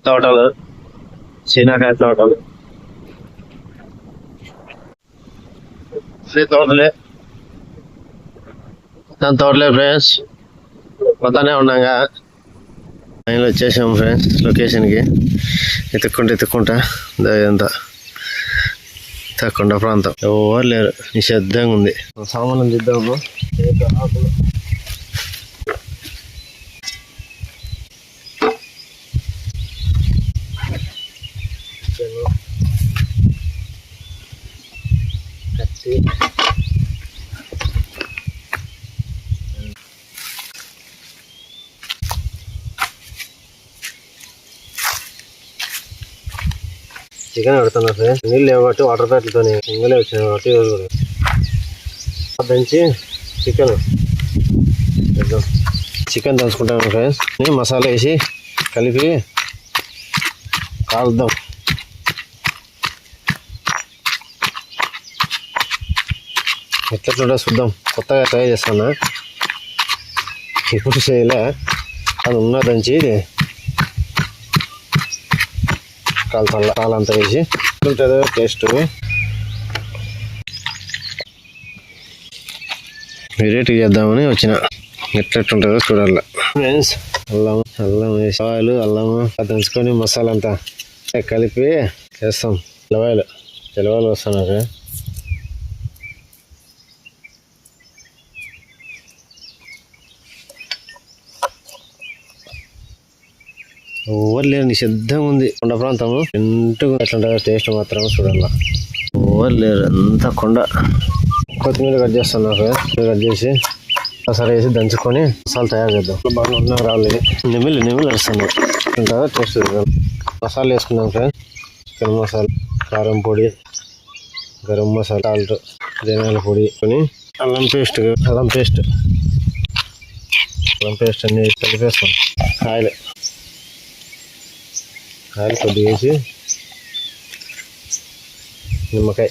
తోటలు, శనగకాయ తోటలు, తోటలే దాని తోటలే ఫ్రెండ్స్. పోతానే ఉన్నాగా లైన్లో వచ్చేసాము ఫ్రెండ్స్ లొకేషన్కి. ఎత్తుక్కుంటా ఇదంతా కొండ ప్రాంతం, ఎవరు లేరు, నిశ్శబ్దంగా ఉంది. సామాన్లు దిద్దాము. ఆకులు కత్తి చికెన్ పెడుతున్నా ఫ్రెండ్స్. నీళ్ళు లేవు కాబట్టి వాటర్ ప్యాట్లతో ఇంగలే వచ్చినాయి కాబట్టి దంచి చికెన్ దంచుకుంటాను ఫ్రెండ్స్. మసాలా వేసి కలిపి కాలుద్దాం. ఎట్లా చూద్దాం. కొత్తగా ట్రై చేస్తాను, ఇప్పుడు చేయలే. అది ఉన్న దంచి కాలంతా వేసి ఉంటుందో టేస్ట్ వెరైటీ చేద్దామని వచ్చిన. ఎట్లెట్టుంటుందో చూడాల ఫ్రెండ్స్. అల్లం వేసి అల్లము దంచుకొని మసాలా అంతా కలిపి చేస్తాం. తెలవాయలు వస్తున్నారు. ఓవర్ లేరు, నిశ్శబ్దంగా ఉంది. కొండ ప్రాంతము ఎంటుగా ఎట్లుంటుందో టేస్ట్ మాత్రం చూడాల. ఓవర్ లేరు, అంతా కొండ. కొత్తిమీర కట్ చేస్తాను కట్ చేసి మసాలా వేసి దంచుకొని మసాలా తయారు చేద్దాం. బాగా ఉన్న రాలేదు, నిమిళ్ళు వేస్తాను. ఉంటుందో టేస్ట్ చూద్దాం. మసాలా వేసుకున్నాం ఫ్రెండ్స్. చికెన్ మసాలా, కారం పొడి, గరం మసాలా, సాల్ట్, ధనియాల పొడి కొని అల్లం పేస్ట్ అన్ని కలిపేస్తాం. ఆయిల్ కొద్దిగా వేసి నిమ్మకాయ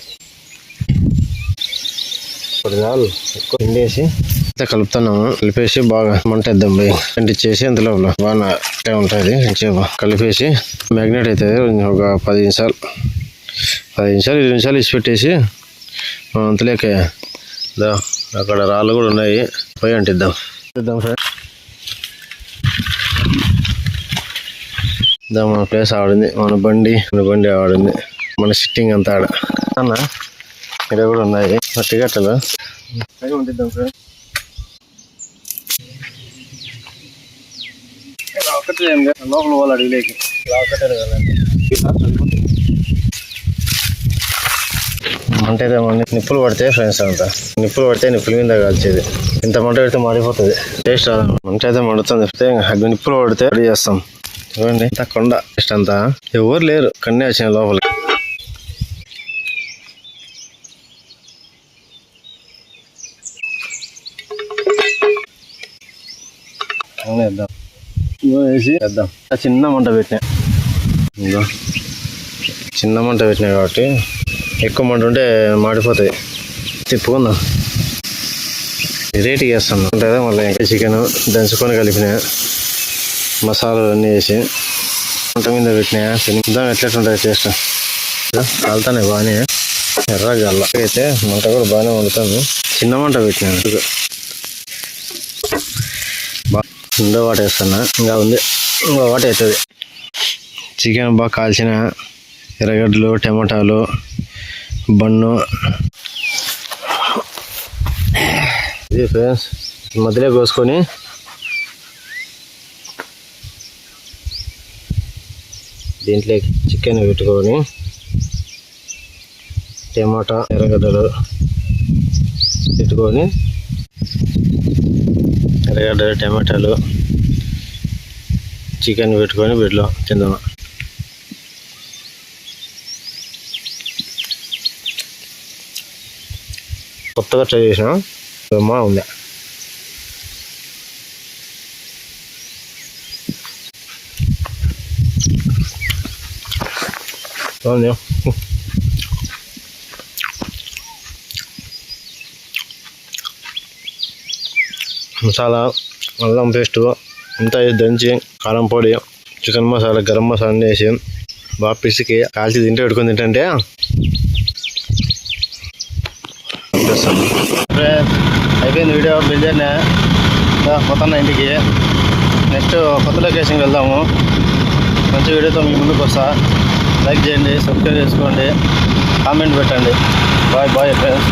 కొద్దిగాలు ఎక్కువ పిండేసి కలుపుతున్నాము. కలిపేసి బాగా మంట వేద్దాం. పోయి అంటించేసి అందులో బాగా ఉంటుంది. కలిపేసి మ్యాగ్నేట్ అవుతుంది. ఒక 10 నిమిషాలు 20 నిమిషాలు ఇచ్చి పెట్టేసి అంతలేక అక్కడ రాళ్ళు కూడా ఉన్నాయి, పోయి అంటిద్దాం ఫ్రెండ్స్. మన ప్లేస్ ఆడింది, మన బండి ఆడింది, మన సిట్టింగ్ అంతా ఆడ అన్న ఇక్కడ కూడా ఉన్నాయి. టికెట్లు పంపిద్దాం ఫ్రెండ్స్. లోపల వాళ్ళు అడిగిలేకి అంటే నిప్పులు పడితే ఫ్రెండ్స్ అంతా నిప్పులు మీద కాల్చేది. ఇంత మంట పెడితే మాడిపోతుంది, టేస్ట్ రాదు. మంట అయితే మండుతుంది. నిప్పులు పడితే రెడీ చేస్తాం. చూడండి కొండ టేస్ట్ అంతా. ఎవరు లేరు, కన్నే వచ్చిన లోపలికి. వేద్దాం. చిన్న మంట పెట్టినా కాబట్టి ఎక్కువ మంట ఉంటే మాడిపోతాయి. తిప్పుకుందాం. వెరైటీ చేస్తాం అంటే మళ్ళీ చికెన్ దంచుకొని కలిపిన మసాలాలు అన్నీ వేసి మంట మీద పెట్టినాయా తిందాం. ఎట్లెట్లుంటుంది టేస్ట్. కాలుతానే బాగానే ఎర్రగా అయితే మంట కూడా బాగానే వండుతాను. చిన్న మంట పెట్టినాను. ఇంకో వాట వేస్తున్నా, ఇంకా ఉంది, ఇంకో వాట అవుతుంది. చికెన్ బాగా కాల్చిన ఎర్రగడ్డలు, టమాటాలు, బన్ను ఇది ఫ్రెండ్స్. మధ్యలో కోసుకొని దీంట్లో చికెన్ పెట్టుకొని టమాటా, ఎర్రగడ్డలు పెట్టుకొని ఎర్రగడ్డలు, టమాటాలు, చికెన్ పెట్టుకొని వీటిలో తిందామా. కొత్తగా ట్రై చేసిన బాగుంది. మసాలా, అల్లం పేస్టు అంతా దంచి, కారం పొడి, చికెన్ మసాలా గరం మసాలా అన్నీ వేసి బాగా పిసికి కాల్చి తింటే పెట్టుకొని తింటే అయిపోయింది వీడియో. బయలుదేరినా పోతున్న ఇంటికి. నెక్స్ట్ కొత్త లొకేషన్కి వెళ్దాము. మంచి వీడియోతో మీ ముందుకు వస్తా. లైక్ చేయండి, సబ్స్క్రైబ్ చేసుకోండి, కామెంట్ పెట్టండి. Bye friends.